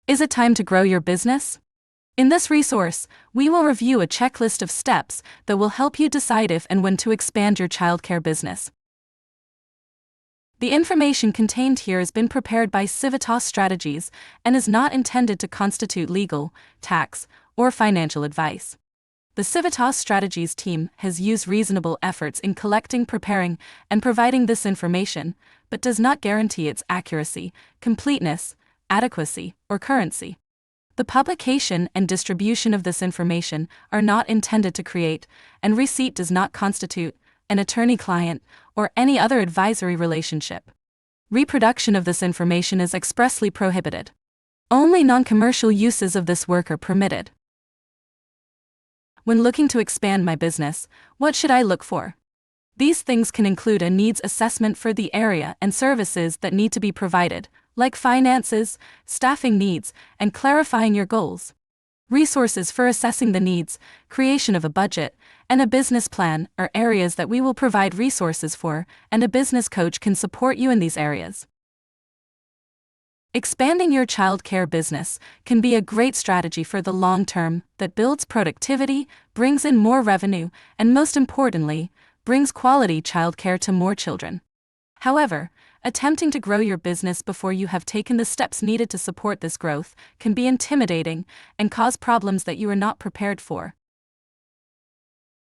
Is it time to grow your business? In this resource, we will review a checklist of steps that will help you decide if and when to expand your childcare business. The information contained here has been prepared by Civitas Strategies and is not intended to constitute legal, tax, or financial advice. The Civitas Strategies team has used reasonable efforts in collecting, preparing, and providing this information, but does not guarantee its accuracy, completeness, adequacy, or currency. The publication and distribution of this information are not intended to create, and receipt does not constitute, an attorney-client, or any other advisory relationship. Reproduction of this information is expressly prohibited. Only non-commercial uses of this work are permitted. When looking to expand my business, what should I look for? These things can include a needs assessment for the area and services that need to be provided, like finances, staffing needs, and clarifying your goals. Resources for assessing the needs, creation of a budget, and a business plan are areas that we will provide resources for, and a business coach can support you in these areas. Expanding your childcare business can be a great strategy for the long term that builds productivity, brings in more revenue, and most importantly, brings quality childcare to more children. However, attempting to grow your business before you have taken the steps needed to support this growth can be intimidating and cause problems that you are not prepared for.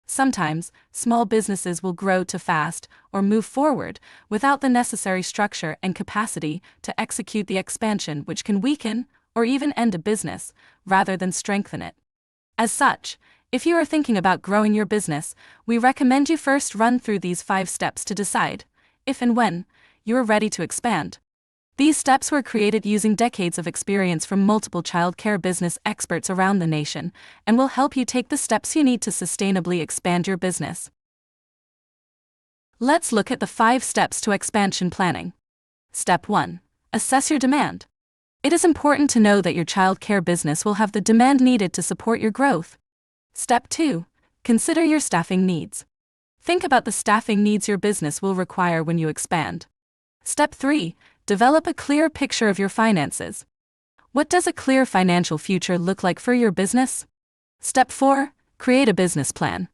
Sometimes, small businesses will grow too fast or move forward without the necessary structure and capacity to execute the expansion, which can weaken or even end a business rather than strengthen it. As such, if you are thinking about growing your business, we recommend you first run through these 5 steps to decide if and when you are ready to expand. These steps were created using decades of experience from multiple childcare business experts around the nation and will help you take the steps you need to sustainably expand your business. Let's look at the 5 steps to expansion planning. Step 1. Assess your demand. It is important to know that your childcare business will have the demand needed to support your growth. Step 2. Consider your staffing needs. Think about the staffing needs your business will require when you expand. Step 3. Develop a clear picture of your finances. What does a clear financial future look like for your business? Step 4. Create a business plan.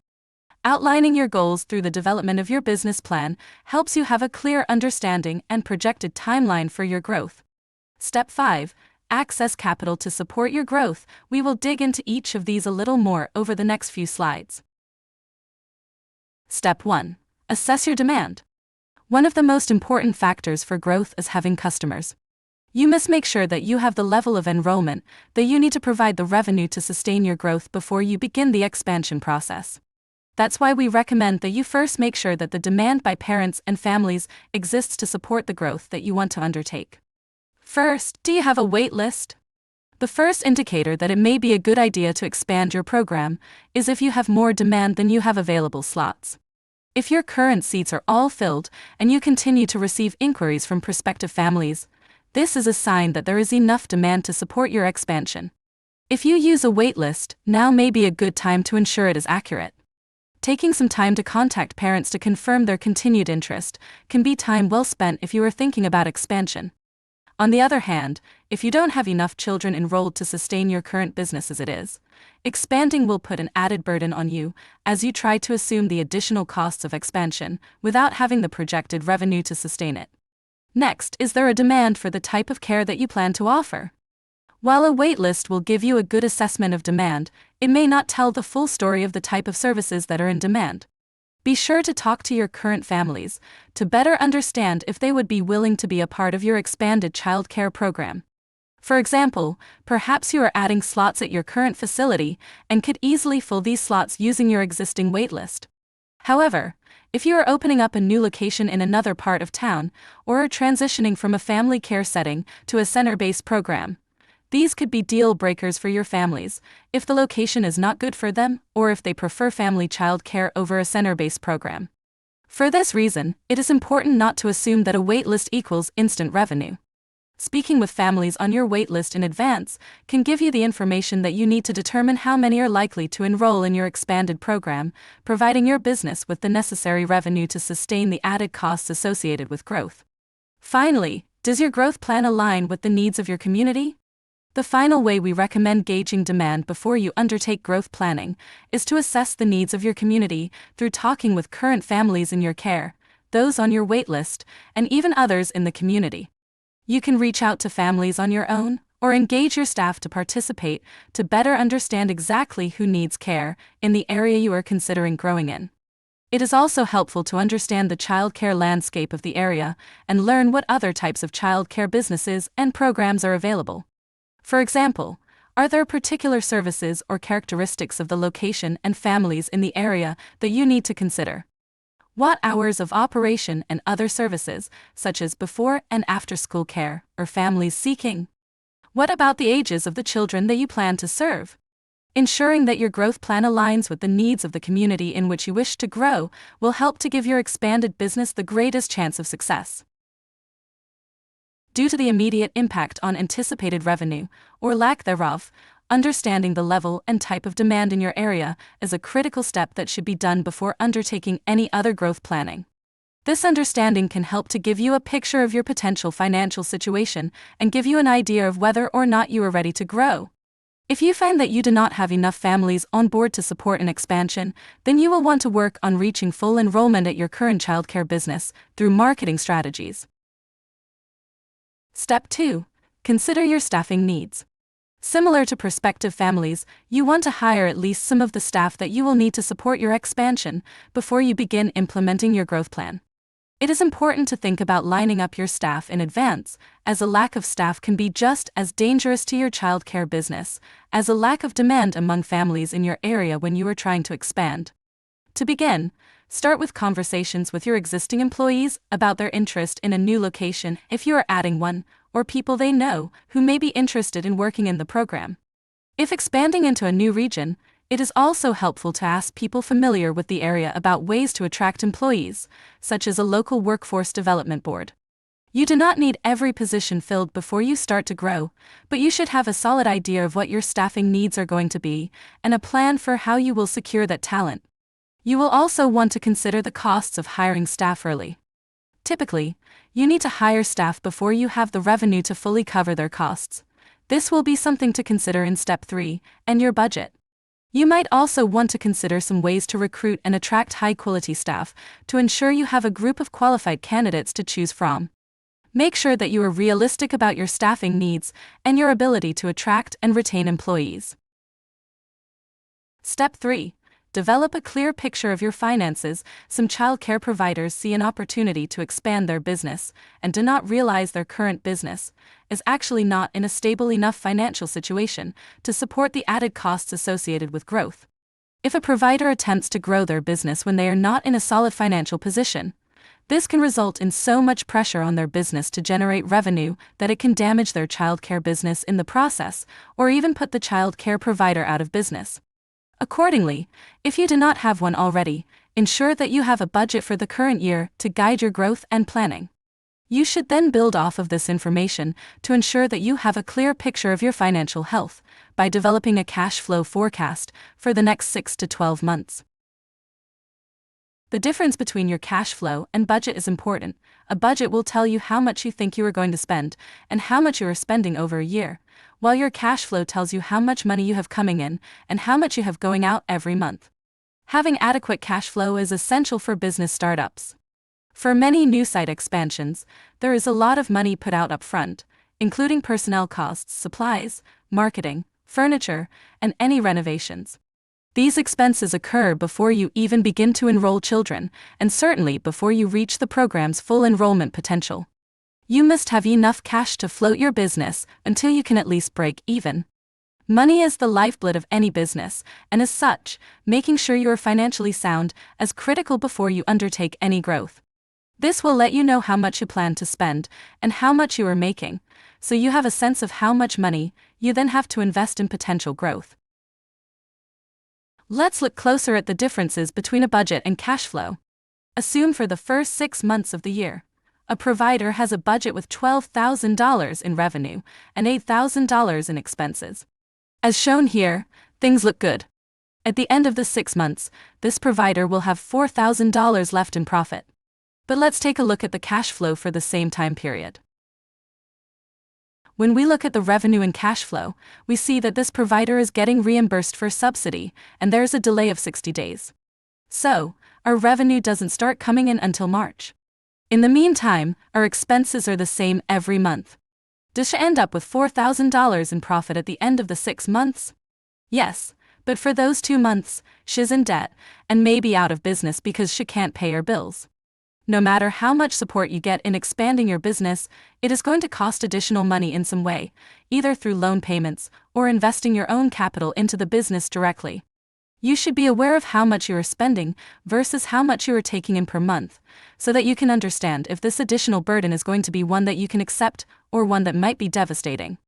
Outlining your goals through the development of your business plan helps you have a clear understanding and projected timeline for your growth. Step 5. Access capital to support your growth. We will dig into each of these a little more over the next few slides. Step 1. Assess your demand. One of the most important factors for growth is having customers. You must make sure that you have the level of enrollment that you need to provide the revenue to sustain your growth before you begin the expansion process. That's why we recommend that you first make sure that the demand by parents and families exists to support the growth that you want to undertake. First, do you have a wait list? The first indicator that it may be a good idea to expand your program is if you have more demand than you have available slots. If your current seats are all filled and you continue to receive inquiries from prospective families, this is a sign that there is enough demand to support your expansion. If you use a wait list, now may be a good time to ensure it is accurate. Taking some time to contact parents to confirm their continued interest can be time well spent if you are thinking about expansion. On the other hand, if you don't have enough children enrolled to sustain your current business as it is, expanding will put an added burden on you as you try to assume the additional costs of expansion without having the projected revenue to sustain it. Next, is there a demand for the type of care that you plan to offer? While a wait list will give you a good assessment of demand, it may not tell the full story of the type of services that are in demand. Be sure to talk to your current families to better understand if they would be willing to be a part of your expanded childcare program. For example, perhaps you are adding slots at your current facility and could easily fill these slots using your existing waitlist. However, if you are opening up a new location in another part of town or are transitioning from a family care setting to a center-based program, these could be deal breakers for your families if the location is not good for them or if they prefer family child care over a center-based program. For this reason, it is important not to assume that a waitlist equals instant revenue. Speaking with families on your waitlist in advance can give you the information that you need to determine how many are likely to enroll in your expanded program, providing your business with the necessary revenue to sustain the added costs associated with growth. Finally, does your growth plan align with the needs of your community? The final way we recommend gauging demand before you undertake growth planning is to assess the needs of your community through talking with current families in your care, those on your wait list, and even others in the community. You can reach out to families on your own, or engage your staff to participate to better understand exactly who needs care in the area you are considering growing in. It is also helpful to understand the childcare landscape of the area and learn what other types of childcare businesses and programs are available. For example, are there particular services or characteristics of the location and families in the area that you need to consider? What hours of operation and other services, such as before and after school care, are families seeking? What about the ages of the children that you plan to serve? Ensuring that your growth plan aligns with the needs of the community in which you wish to grow will help to give your expanded business the greatest chance of success. Due to the immediate impact on anticipated revenue, or lack thereof, understanding the level and type of demand in your area is a critical step that should be done before undertaking any other growth planning. This understanding can help to give you a picture of your potential financial situation and give you an idea of whether or not you are ready to grow. If you find that you do not have enough families on board to support an expansion, then you will want to work on reaching full enrollment at your current childcare business through marketing strategies. Step 2. Consider your staffing needs. Similar to prospective families, you want to hire at least some of the staff that you will need to support your expansion before you begin implementing your growth plan. It is important to think about lining up your staff in advance, as a lack of staff can be just as dangerous to your childcare business as a lack of demand among families in your area when you are trying to expand. To begin, start with conversations with your existing employees about their interest in a new location if you are adding one, or people they know who may be interested in working in the program. If expanding into a new region, it is also helpful to ask people familiar with the area about ways to attract employees, such as a local workforce development board. You do not need every position filled before you start to grow, but you should have a solid idea of what your staffing needs are going to be and a plan for how you will secure that talent. You will also want to consider the costs of hiring staff early. Typically, you need to hire staff before you have the revenue to fully cover their costs. This will be something to consider in Step 3, and your budget. You might also want to consider some ways to recruit and attract high-quality staff to ensure you have a group of qualified candidates to choose from. Make sure that you are realistic about your staffing needs and your ability to attract and retain employees. Step 3. Develop a clear picture of your finances. Some childcare providers see an opportunity to expand their business and do not realize their current business is actually not in a stable enough financial situation to support the added costs associated with growth. If a provider attempts to grow their business when they are not in a solid financial position, this can result in so much pressure on their business to generate revenue that it can damage their childcare business in the process, or even put the childcare provider out of business. Accordingly, if you do not have one already, ensure that you have a budget for the current year to guide your growth and planning. You should then build off of this information to ensure that you have a clear picture of your financial health by developing a cash flow forecast for the next 6 to 12 months. The difference between your cash flow and budget is important. A budget will tell you how much you think you are going to spend and how much you are spending over a year, while your cash flow tells you how much money you have coming in and how much you have going out every month. Having adequate cash flow is essential for business startups. For many new site expansions, there is a lot of money put out up front, including personnel costs, supplies, marketing, furniture, and any renovations. These expenses occur before you even begin to enroll children, and certainly before you reach the program's full enrollment potential. You must have enough cash to float your business until you can at least break even. Money is the lifeblood of any business, and as such, making sure you are financially sound is critical before you undertake any growth. This will let you know how much you plan to spend and how much you are making, so you have a sense of how much money you then have to invest in potential growth. Let's look closer at the differences between a budget and cash flow. Assume for the first 6 months of the year, a provider has a budget with $12,000 in revenue and $8,000 in expenses. As shown here, things look good. At the end of the 6 months, this provider will have $4,000 left in profit. But let's take a look at the cash flow for the same time period. When we look at the revenue and cash flow, we see that this provider is getting reimbursed for subsidy, and there's a delay of 60 days. So, our revenue doesn't start coming in until March. In the meantime, our expenses are the same every month. Does she end up with $4,000 in profit at the end of the 6 months? Yes, but for those 2 months, she's in debt and may be out of business because she can't pay her bills. No matter how much support you get in expanding your business, it is going to cost additional money in some way, either through loan payments or investing your own capital into the business directly. You should be aware of how much you are spending versus how much you are taking in per month, so that you can understand if this additional burden is going to be one that you can accept or one that might be devastating.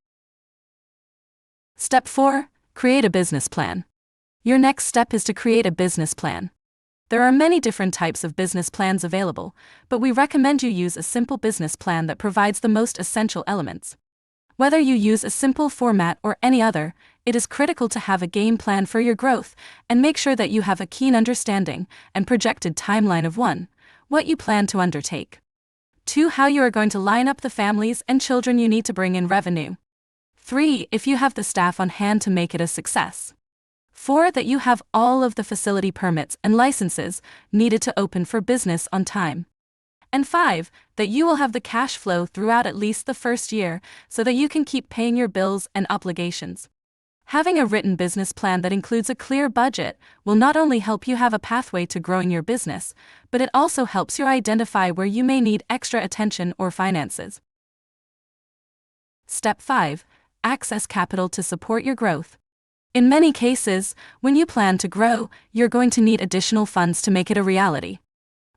Step 4. Create a business plan. Your next step is to create a business plan. There are many different types of business plans available, but we recommend you use a simple business plan that provides the most essential elements. Whether you use a simple format or any other, it is critical to have a game plan for your growth and make sure that you have a keen understanding and projected timeline of 1. What you plan to undertake. 2. How you are going to line up the families and children you need to bring in revenue. 3. If you have the staff on hand to make it a success. 4. That you have all of the facility permits and licenses needed to open for business on time. And 5. That you will have the cash flow throughout at least the first year so that you can keep paying your bills and obligations. Having a written business plan that includes a clear budget will not only help you have a pathway to growing your business, but it also helps you identify where you may need extra attention or finances. Step 5. Access capital to support your growth. In many cases, when you plan to grow, you're going to need additional funds to make it a reality.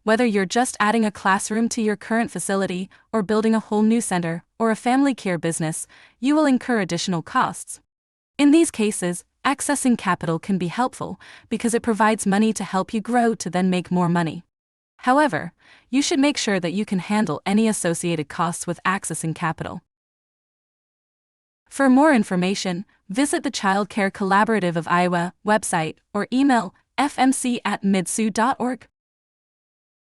Whether you're just adding a classroom to your current facility or building a whole new center or a family care business, you will incur additional costs. In these cases, accessing capital can be helpful because it provides money to help you grow to then make more money. However, you should make sure that you can handle any associated costs with accessing capital. For more information, visit the Child Care Collaborative of Iowa website or email fmc@midsu.org.